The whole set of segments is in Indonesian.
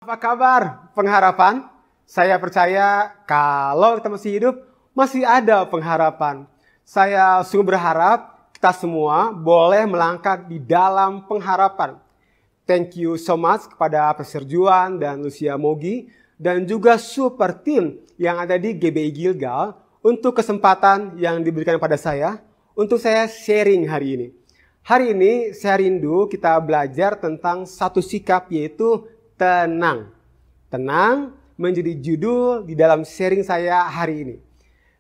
Apa kabar pengharapan? Saya percaya kalau kita masih hidup, masih ada pengharapan. Saya sungguh berharap kita semua boleh melangkah di dalam pengharapan. Thank you so much kepada Pastor Juan dan Lucia Mogi dan juga super team yang ada di GBI Gilgal untuk kesempatan yang diberikan pada saya untuk saya sharing hari ini. Hari ini saya rindu kita belajar tentang satu sikap yaitu tenang. Tenang menjadi judul di dalam sharing saya hari ini.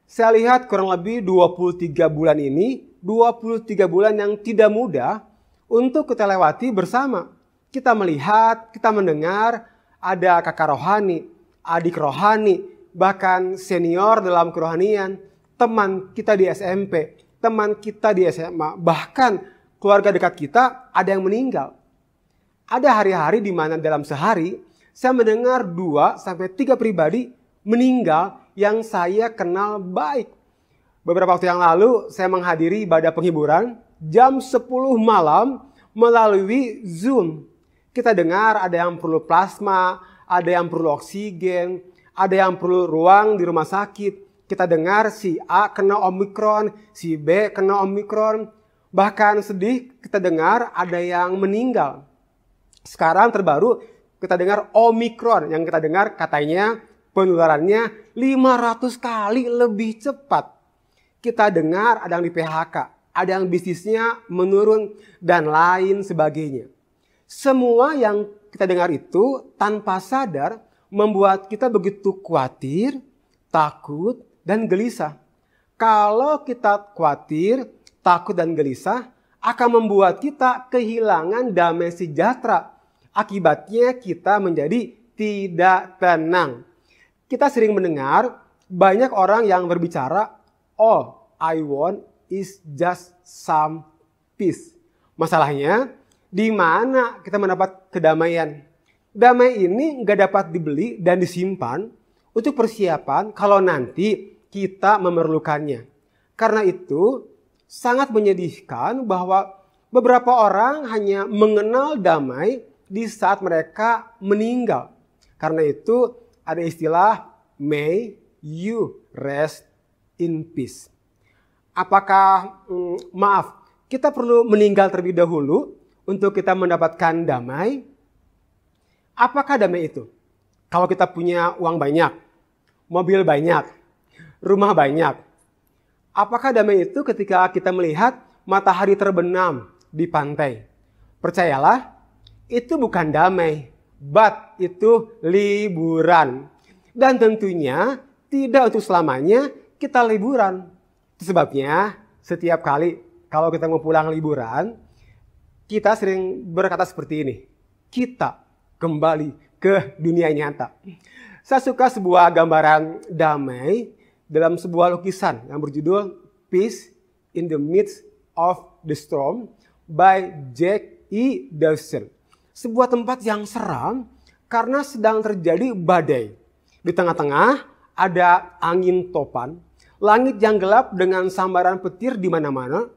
Saya lihat kurang lebih 23 bulan ini, 23 bulan yang tidak mudah untuk kita lewati bersama. Kita melihat, kita mendengar, ada kakak rohani, adik rohani, bahkan senior dalam kerohanian, teman kita di SMP, teman kita di SMA, bahkan keluarga dekat kita ada yang meninggal. Ada hari-hari di mana dalam sehari saya mendengar 2-3 pribadi meninggal yang saya kenal baik. Beberapa waktu yang lalu saya menghadiri ibadah penghiburan jam 10 malam melalui Zoom. Kita dengar ada yang perlu plasma, ada yang perlu oksigen, ada yang perlu ruang di rumah sakit. Kita dengar si A kena Omikron, si B kena Omikron. Bahkan sedih kita dengar ada yang meninggal. Sekarang terbaru kita dengar Omikron yang kita dengar katanya penularannya 500 kali lebih cepat. Kita dengar ada yang di PHK, ada yang bisnisnya menurun dan lain sebagainya. Semua yang kita dengar itu tanpa sadar membuat kita begitu khawatir, takut, dan gelisah. Kalau kita khawatir, takut dan gelisah akan membuat kita kehilangan damai sejahtera. Akibatnya kita menjadi tidak tenang. Kita sering mendengar banyak orang yang berbicara, all I want is just some peace. Masalahnya, di mana kita mendapat kedamaian? Damai ini nggak dapat dibeli dan disimpan untuk persiapan kalau nanti kita memerlukannya. Karena itu, sangat menyedihkan bahwa beberapa orang hanya mengenal damai di saat mereka meninggal. Karena itu ada istilah may you rest in peace. Apakah kita perlu meninggal terlebih dahulu untuk kita mendapatkan damai? Apakah damai itu? Kalau kita punya uang banyak, mobil banyak, rumah banyak. Apakah damai itu ketika kita melihat matahari terbenam di pantai? Percayalah, itu bukan damai, but itu liburan. Dan tentunya tidak untuk selamanya kita liburan. Itu sebabnya setiap kali kalau kita mau pulang liburan, kita sering berkata seperti ini. Kita kembali ke dunia nyata. Saya suka sebuah gambaran damai dalam sebuah lukisan yang berjudul Peace in the Midst of the Storm by Jack E. Dawson. Sebuah tempat yang seram karena sedang terjadi badai. Di tengah-tengah ada angin topan, langit yang gelap dengan sambaran petir di mana-mana,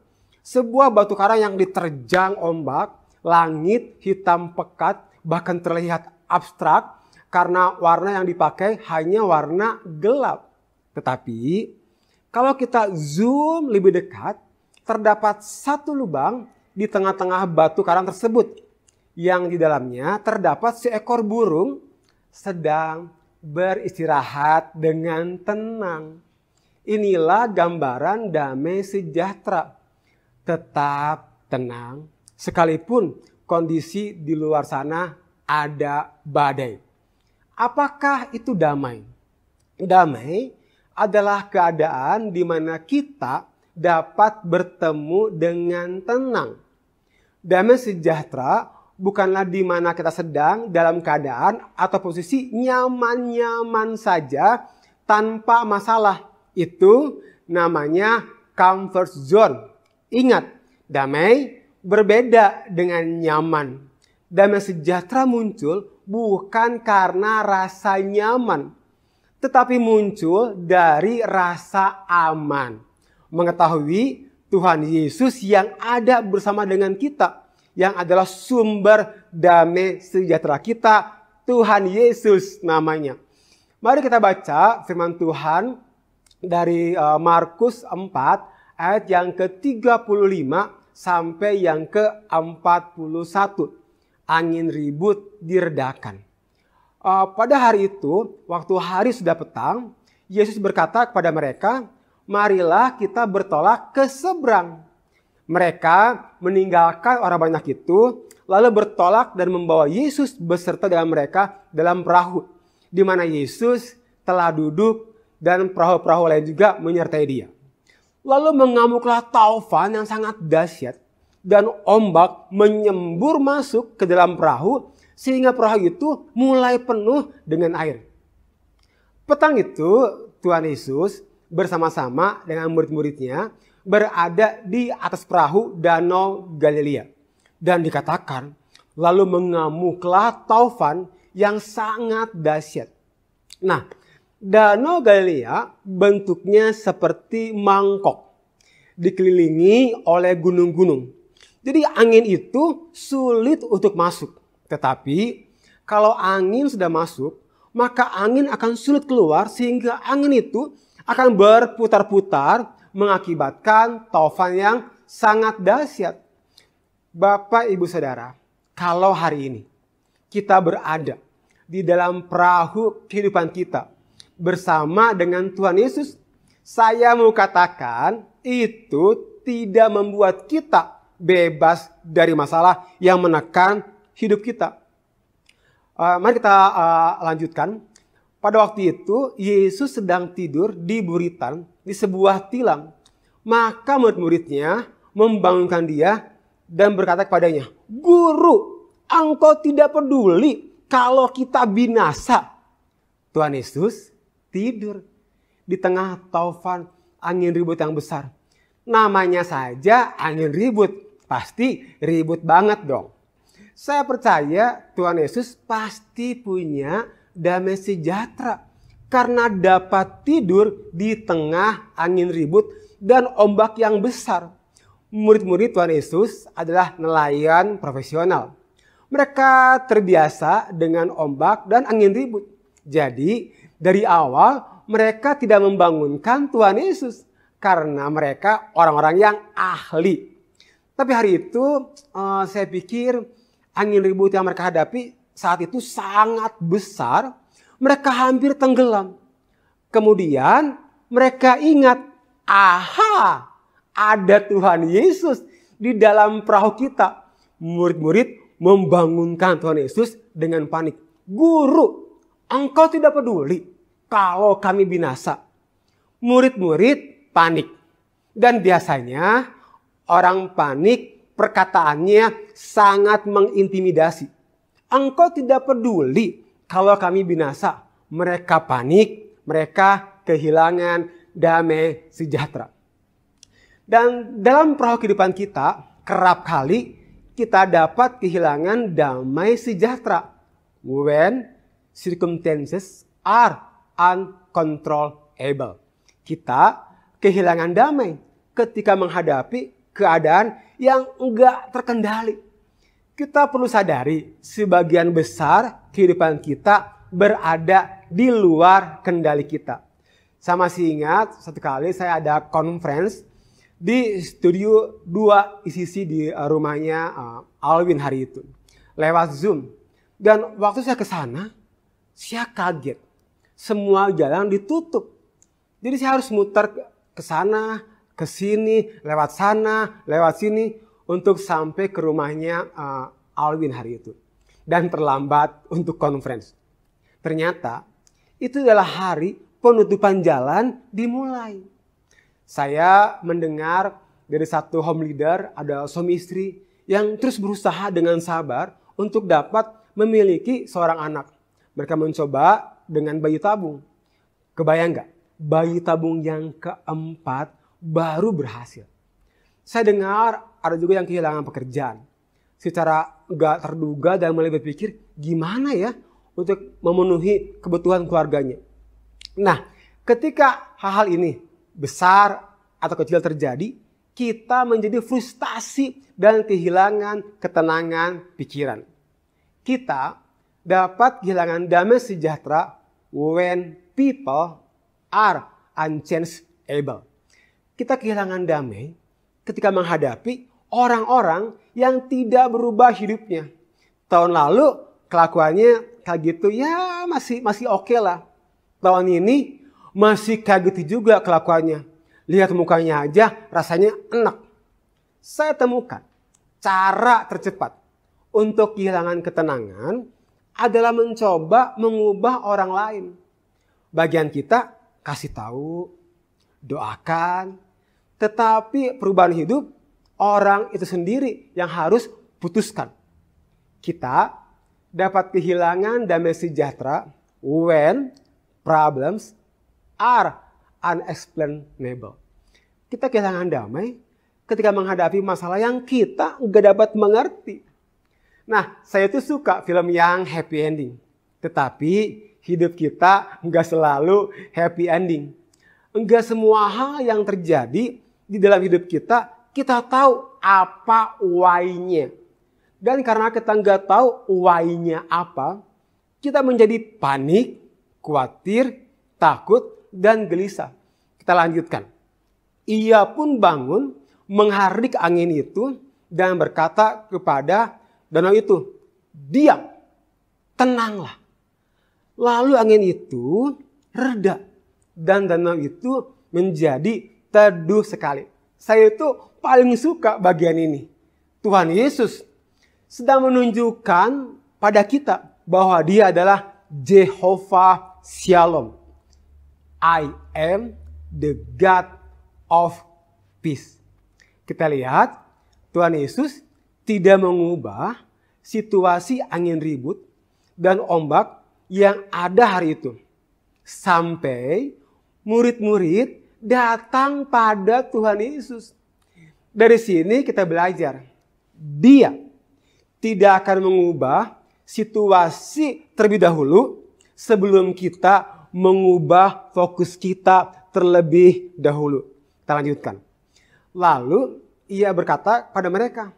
sebuah batu karang yang diterjang ombak, langit hitam pekat bahkan terlihat abstrak karena warna yang dipakai hanya warna gelap. Tetapi kalau kita zoom lebih dekat, terdapat satu lubang di tengah-tengah batu karang tersebut. Yang di dalamnya terdapat seekor burung sedang beristirahat dengan tenang. Inilah gambaran damai sejahtera. Tetap tenang sekalipun kondisi di luar sana ada badai. Apakah itu damai? Damai adalah keadaan di mana kita dapat bertemu dengan tenang. Damai sejahtera bukanlah di mana kita sedang dalam keadaan atau posisi nyaman-nyaman saja tanpa masalah. Itu namanya comfort zone. Ingat, damai berbeda dengan nyaman. Damai sejahtera muncul bukan karena rasa nyaman, tetapi muncul dari rasa aman. Mengetahui Tuhan Yesus yang ada bersama dengan kita, yang adalah sumber damai sejahtera kita, Tuhan Yesus namanya. Mari kita baca firman Tuhan dari Markus 4 ayat yang ke-35 sampai yang ke-41. Angin ribut diredakan. Pada hari itu, waktu hari sudah petang, Yesus berkata kepada mereka, marilah kita bertolak ke seberang. Mereka meninggalkan orang banyak itu, lalu bertolak dan membawa Yesus beserta dengan mereka dalam perahu, di mana Yesus telah duduk dan perahu-perahu lain juga menyertai dia. Lalu mengamuklah taufan yang sangat dahsyat dan ombak menyembur masuk ke dalam perahu sehingga perahu itu mulai penuh dengan air. Petang itu Tuhan Yesus bersama-sama dengan murid-muridnya berada di atas perahu Danau Galilea. Dan dikatakan lalu mengamuklah taufan yang sangat dahsyat. Nah, Danau Galilea bentuknya seperti mangkok, dikelilingi oleh gunung-gunung. Jadi angin itu sulit untuk masuk. Tetapi kalau angin sudah masuk, maka angin akan sulit keluar sehingga angin itu akan berputar-putar mengakibatkan taufan yang sangat dahsyat. Bapak, Ibu, Saudara, kalau hari ini kita berada di dalam perahu kehidupan kita bersama dengan Tuhan Yesus, saya mau katakan itu tidak membuat kita bebas dari masalah yang menekan hidup kita. Mari kita lanjutkan. Pada waktu itu Yesus sedang tidur di buritan di sebuah tilam. Maka murid-muridnya membangunkan dia dan berkata kepadanya, Guru, engkau tidak peduli kalau kita binasa. Tuhan Yesus tidur di tengah taufan angin ribut yang besar. Namanya saja angin ribut, pasti ribut banget dong. Saya percaya Tuhan Yesus pasti punya damai sejahtera karena dapat tidur di tengah angin ribut dan ombak yang besar. Murid-murid Tuhan Yesus adalah nelayan profesional. Mereka terbiasa dengan ombak dan angin ribut. Jadi dari awal mereka tidak membangunkan Tuhan Yesus karena mereka orang-orang yang ahli. Tapi hari itu saya pikir angin ribut yang mereka hadapi saat itu sangat besar. Mereka hampir tenggelam. Kemudian mereka ingat, aha, ada Tuhan Yesus di dalam perahu kita. Murid-murid membangunkan Tuhan Yesus dengan panik. Guru, engkau tidak peduli kalau kami binasa. Murid-murid panik. Dan biasanya orang panik perkataannya sangat mengintimidasi. Engkau tidak peduli kalau kami binasa. Mereka panik, mereka kehilangan damai sejahtera. Dan dalam perahu kehidupan kita, kerap kali kita dapat kehilangan damai sejahtera. When circumstances are uncontrollable. Kita kehilangan damai ketika menghadapi keadaan yang enggak terkendali. Kita perlu sadari sebagian besar kehidupan kita berada di luar kendali kita. Saya masih ingat satu kali saya ada conference di studio 2 ICC di rumahnya Alwin hari itu. Lewat Zoom. Dan waktu saya ke sana, saya kaget. Semua jalan ditutup. Jadi saya harus muter ke sana, ke sini, lewat sana, lewat sini untuk sampai ke rumahnya Alwin hari itu. Dan terlambat untuk conference. Ternyata itu adalah hari penutupan jalan dimulai. Saya mendengar dari satu home leader, ada suami istri yang terus berusaha dengan sabar untuk dapat memiliki seorang anak. Mereka mencoba dengan bayi tabung. Kebayang gak? Bayi tabung yang keempat baru berhasil. Saya dengar ada juga yang kehilangan pekerjaan. Secara gak terduga dan mulai berpikir gimana ya untuk memenuhi kebutuhan keluarganya. Nah, ketika hal-hal ini besar atau kecil terjadi, kita menjadi frustasi dan kehilangan ketenangan pikiran. Kita dapat kehilangan damai sejahtera when people are unchangeable. Kita kehilangan damai ketika menghadapi orang-orang yang tidak berubah hidupnya. Tahun lalu kelakuannya kayak gitu ya masih oke lah. Tahun ini masih kayak gitu juga kelakuannya. Lihat mukanya aja rasanya enak. Saya temukan cara tercepat untuk kehilangan ketenangan adalah mencoba mengubah orang lain. Bagian kita kasih tahu, doakan, tetapi perubahan hidup orang itu sendiri yang harus putuskan. Kita dapat kehilangan damai sejahtera when problems are unexplainable. Kita kehilangan damai ketika menghadapi masalah yang kita nggak dapat mengerti. Nah, saya tuh suka film yang happy ending. Tetapi hidup kita nggak selalu happy ending. Nggak semua hal yang terjadi di dalam hidup kita tahu apa why-nya. Dan karena kita nggak tahu why-nya apa, kita menjadi panik, khawatir, takut, dan gelisah. Kita lanjutkan. Ia pun bangun, menghardik angin itu, dan berkata kepada danau itu, diam, tenanglah. Lalu angin itu reda, dan danau itu menjadi teduh sekali. Saya itu paling suka bagian ini. Tuhan Yesus sedang menunjukkan pada kita bahwa Dia adalah Jehovah Shalom. I am the God of peace. Kita lihat Tuhan Yesus tidak mengubah situasi angin ribut dan ombak yang ada hari itu. Sampai murid-murid datang pada Tuhan Yesus. Dari sini kita belajar. Dia tidak akan mengubah situasi terlebih dahulu sebelum kita mengubah fokus kita terlebih dahulu. Kita lanjutkan. Lalu ia berkata pada mereka,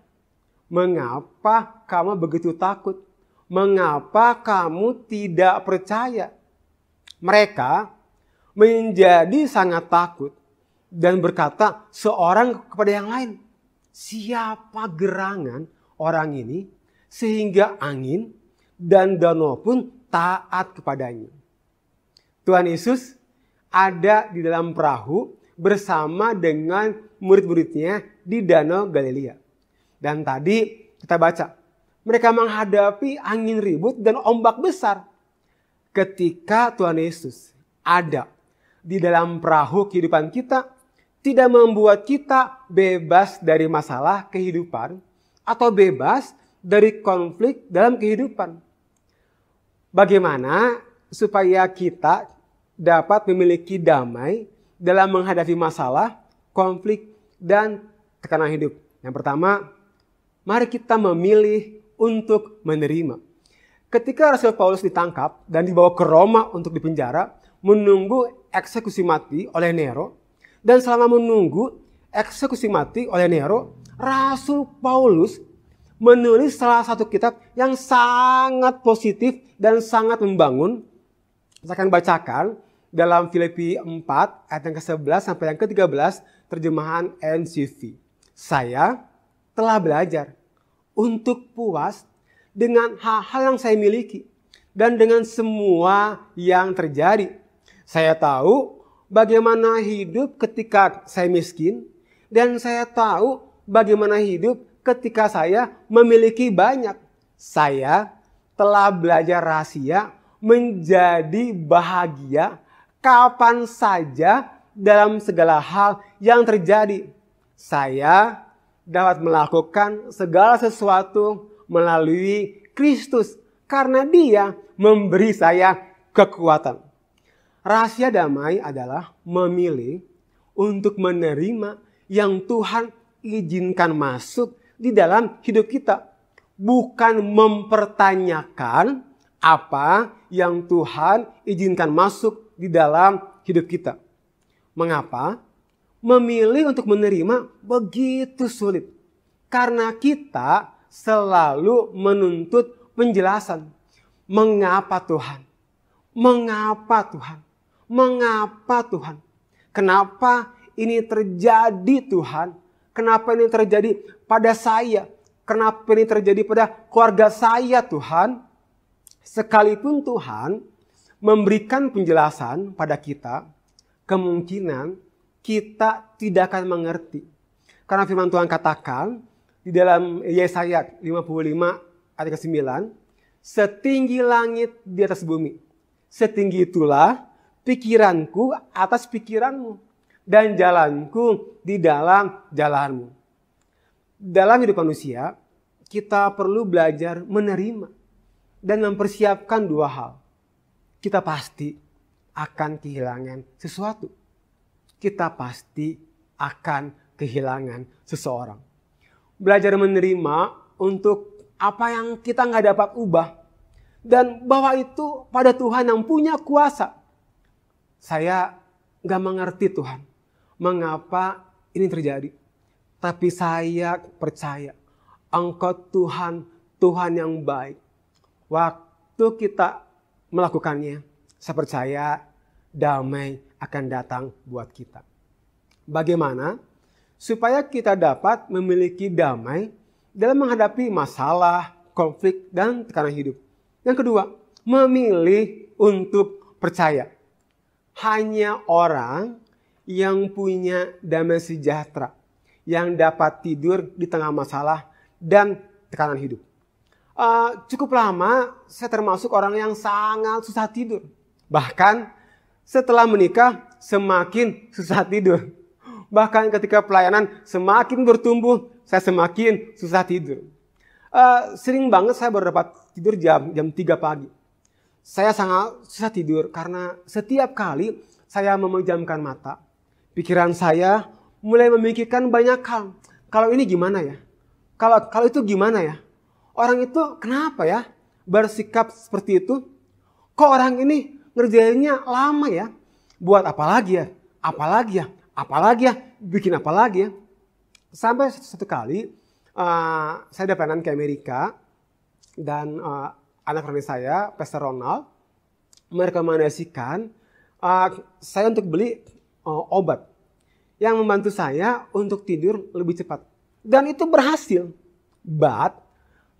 mengapa kamu begitu takut? Mengapa kamu tidak percaya? Mereka menjadi sangat takut dan berkata seorang kepada yang lain, siapa gerangan orang ini sehingga angin dan danau pun taat kepadanya. Tuhan Yesus ada di dalam perahu bersama dengan murid-muridnya di Danau Galilea. Dan tadi kita baca, mereka menghadapi angin ribut dan ombak besar. Ketika Tuhan Yesus ada di dalam perahu kehidupan kita, tidak membuat kita bebas dari masalah kehidupan atau bebas dari konflik dalam kehidupan. Bagaimana supaya kita dapat memiliki damai dalam menghadapi masalah, konflik, dan tekanan hidup? Yang pertama, mari kita memilih untuk menerima. Ketika Rasul Paulus ditangkap dan dibawa ke Roma untuk dipenjara, menunggu eksekusi mati oleh Nero, dan selama menunggu eksekusi mati oleh Nero, Rasul Paulus menulis salah satu kitab yang sangat positif dan sangat membangun. Saya akan bacakan dalam Filipi 4 ayat yang ke-11 sampai yang ke-13 terjemahan NCV. Saya telah belajar untuk puas dengan hal-hal yang saya miliki dan dengan semua yang terjadi. Saya tahu bagaimana hidup ketika saya miskin dan saya tahu bagaimana hidup ketika saya memiliki banyak. Saya telah belajar rahasia menjadi bahagia kapan saja dalam segala hal yang terjadi. Saya dapat melakukan segala sesuatu melalui Kristus karena Dia memberi saya kekuatan. Rahasia damai adalah memilih untuk menerima yang Tuhan izinkan masuk di dalam hidup kita. Bukan mempertanyakan apa yang Tuhan izinkan masuk di dalam hidup kita. Mengapa? Memilih untuk menerima begitu sulit. Karena kita selalu menuntut penjelasan. Mengapa Tuhan? Mengapa Tuhan? Mengapa Tuhan? Kenapa ini terjadi Tuhan? Kenapa ini terjadi pada saya? Kenapa ini terjadi pada keluarga saya Tuhan? Sekalipun Tuhan memberikan penjelasan pada kita, kemungkinan kita tidak akan mengerti. Karena firman Tuhan katakan di dalam Yesaya 55 ayat ke-9, setinggi langit di atas bumi, setinggi itulah pikiranku atas pikiranmu dan jalanku di dalam jalanmu. Dalam hidup manusia, kita perlu belajar menerima dan mempersiapkan dua hal. Kita pasti akan kehilangan sesuatu. Kita pasti akan kehilangan seseorang. Belajar menerima untuk apa yang kita nggak dapat ubah. Dan bahwa itu pada Tuhan yang punya kuasa. Saya nggak mengerti Tuhan. Mengapa ini terjadi. Tapi saya percaya Engkau Tuhan, Tuhan yang baik. Waktu kita melakukannya, saya percaya damai akan datang buat kita. Bagaimana supaya kita dapat memiliki damai dalam menghadapi masalah, konflik, dan tekanan hidup? Yang kedua, memilih untuk percaya. Hanya orang yang punya damai sejahtera yang dapat tidur di tengah masalah dan tekanan hidup. Cukup lama saya termasuk orang yang sangat susah tidur. Bahkan setelah menikah semakin susah tidur. Bahkan ketika pelayanan semakin bertumbuh, saya semakin susah tidur. Sering banget saya baru dapat tidur jam 3 pagi. Saya sangat susah tidur karena setiap kali saya memejamkan mata, pikiran saya mulai memikirkan banyak hal. Kalau ini gimana ya? Kalau itu gimana ya? Orang itu kenapa ya bersikap seperti itu? Kok orang ini ngerjainnya lama ya? Buat apa lagi ya? Apalagi ya? Apalagi ya? Bikin apa lagi ya? Sampai satu kali saya ada pelayanan ke Amerika dan anak rekan saya, Pastor Ronald, merekomendasikan saya untuk beli obat yang membantu saya untuk tidur lebih cepat. Dan itu berhasil. But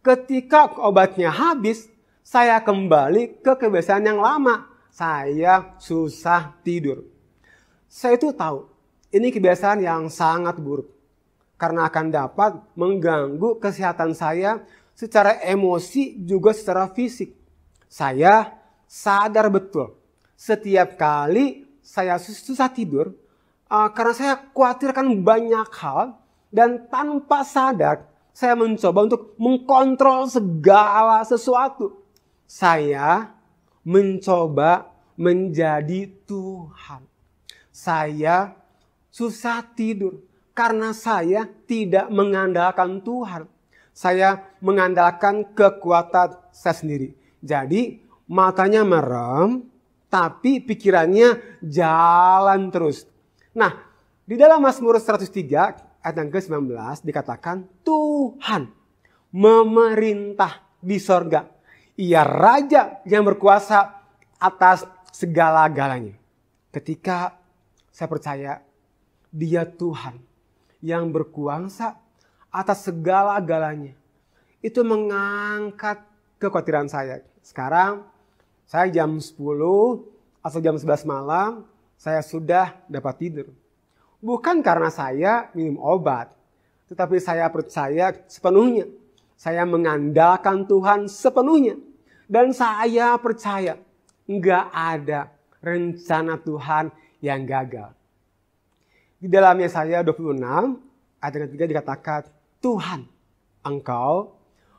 ketika obatnya habis, saya kembali ke kebiasaan yang lama. Saya susah tidur. Saya itu tahu, ini kebiasaan yang sangat buruk. Karena akan dapat mengganggu kesehatan saya secara emosi juga secara fisik. Saya sadar betul, setiap kali saya susah tidur, karena saya khawatirkan banyak hal, dan tanpa sadar, saya mencoba untuk mengkontrol segala sesuatu. Saya mencoba menjadi Tuhan. Saya susah tidur karena saya tidak mengandalkan Tuhan. Saya mengandalkan kekuatan saya sendiri. Jadi matanya merem, tapi pikirannya jalan terus. Nah, di dalam Mazmur 103 ayat yang ke-19 dikatakan Tuhan memerintah di sorga. Ia raja yang berkuasa atas segala-galanya. Ketika saya percaya Dia Tuhan yang berkuasa atas segala-galanya, itu mengangkat kekhawatiran saya. Sekarang saya jam 10 atau jam 11 malam saya sudah dapat tidur. Bukan karena saya minum obat, tetapi saya percaya sepenuhnya. Saya mengandalkan Tuhan sepenuhnya. Dan saya percaya nggak ada rencana Tuhan yang gagal. Di dalam Yesaya 26 ayat yang ketiga dikatakan, Tuhan, Engkau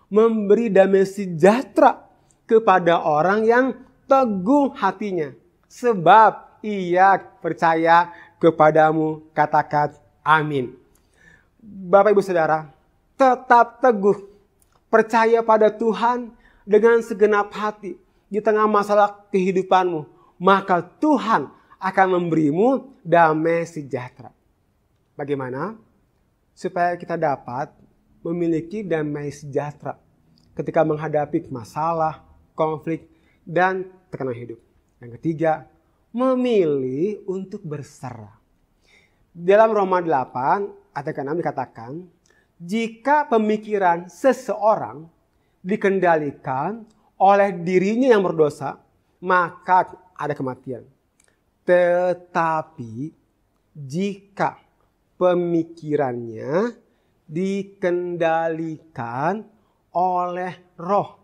memberi damai sejahtera kepada orang yang teguh hatinya. Sebab ia percaya kepadamu, katakan amin. Bapak Ibu Saudara, tetap teguh, percaya pada Tuhan dengan segenap hati di tengah masalah kehidupanmu. Maka Tuhan akan memberimu damai sejahtera. Bagaimana? Supaya kita dapat memiliki damai sejahtera ketika menghadapi masalah, konflik, dan tekanan hidup. Yang ketiga, memilih untuk berserah. Dalam Roma 8 ayat 6 dikatakan, jika pemikiran seseorang dikendalikan oleh dirinya yang berdosa, maka ada kematian. Tetapi jika pemikirannya dikendalikan oleh Roh,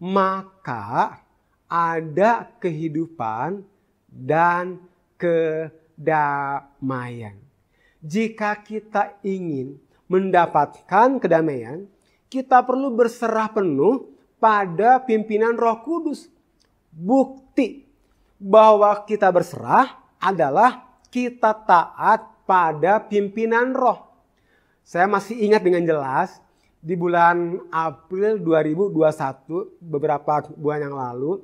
maka ada kehidupan dan kedamaian. Jika kita ingin mendapatkan kedamaian, kita perlu berserah penuh pada pimpinan Roh Kudus. Bukti bahwa kita berserah adalah kita taat pada pimpinan Roh. Saya masih ingat dengan jelas di bulan April 2021, beberapa bulan yang lalu,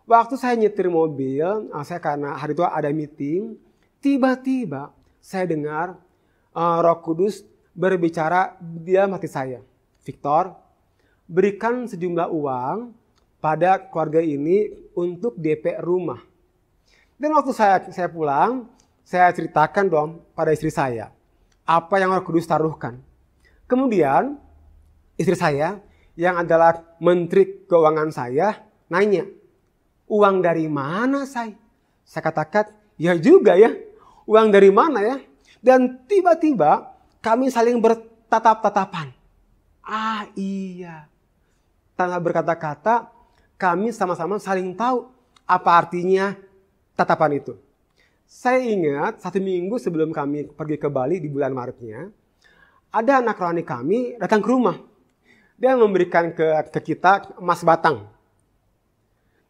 waktu saya nyetir mobil, saya karena hari itu ada meeting, tiba-tiba saya dengar Roh Kudus berbicara di dalam hati saya. Victor, berikan sejumlah uang pada keluarga ini untuk DP rumah. Dan waktu saya pulang, saya ceritakan dong pada istri saya apa yang Roh Kudus taruhkan. Kemudian istri saya yang adalah menteri keuangan saya nanya, uang dari mana saya? Saya katakan, ya juga ya, uang dari mana ya? Dan tiba-tiba kami saling bertatap-tatapan. Ah iya, tanpa berkata-kata kami sama-sama saling tahu apa artinya tatapan itu. Saya ingat 1 minggu sebelum kami pergi ke Bali di bulan Maretnya, ada anak rohani kami datang ke rumah. Dia memberikan ke kita emas batang.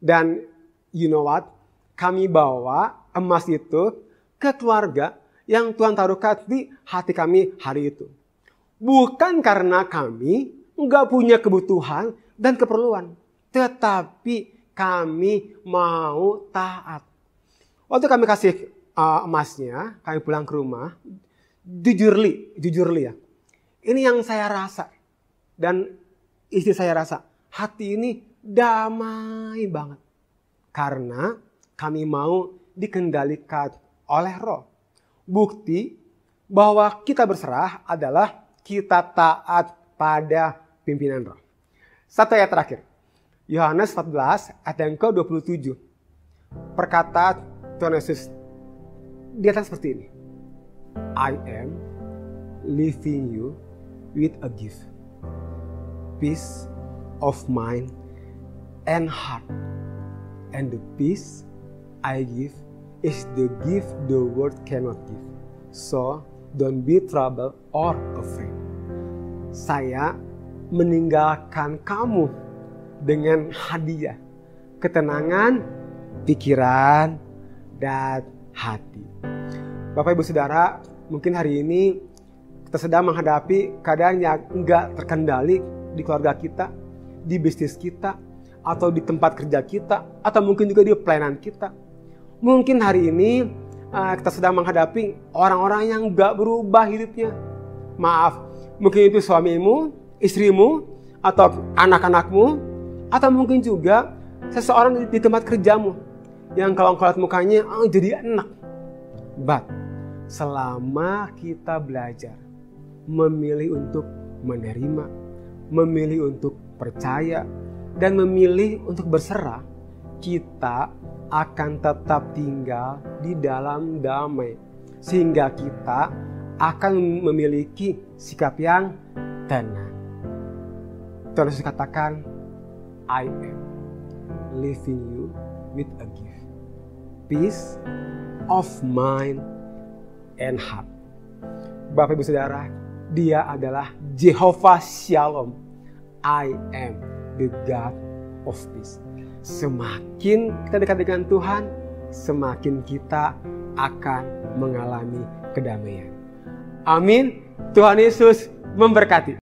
Dan you know what? Kami bawa emas itu ke keluarga yang Tuhan taruhkan di hati kami hari itu. Bukan karena kami nggak punya kebutuhan dan keperluan. Tetapi kami mau taat. Waktu kami kasih emasnya, kami pulang ke rumah. Jujurli ya. Ini yang saya rasa. Dan istri saya rasa. Hati ini damai banget. Karena kami mau dikendalikan oleh Roh. Bukti bahwa kita berserah adalah kita taat pada pimpinan Roh. Satu ayat terakhir. Yohanes 14 ayat yang ke-27. Perkataan Tuhan Yesus di atas seperti ini. I am leaving you with a gift. Peace of mind and heart. And the peace I give is the gift the world cannot give. So, don't be troubled or afraid. Saya meninggalkan kamu dengan hadiah, ketenangan, pikiran, dan hati. Bapak Ibu Saudara, mungkin hari ini kita sedang menghadapi keadaan yang enggak terkendali di keluarga kita, di bisnis kita, atau di tempat kerja kita, atau mungkin juga di pelayanan kita. Mungkin hari ini kita sedang menghadapi orang-orang yang gak berubah hidupnya. Maaf, mungkin itu suamimu, istrimu, atau anak-anakmu, atau mungkin juga seseorang di tempat kerjamu yang kalau lihat mukanya jadi enak. But selama kita belajar memilih untuk menerima, memilih untuk percaya, dan memilih untuk berserah, kita akan tetap tinggal di dalam damai. Sehingga kita akan memiliki sikap yang tenang. Tuhan Yesus katakan, I am leaving you with a gift. Peace of mind and heart. Bapak Ibu Saudara, Dia adalah Jehovah Shalom. I am the God of peace. Semakin kita dekat dengan Tuhan, semakin kita akan mengalami kedamaian. Amin. Tuhan Yesus memberkati.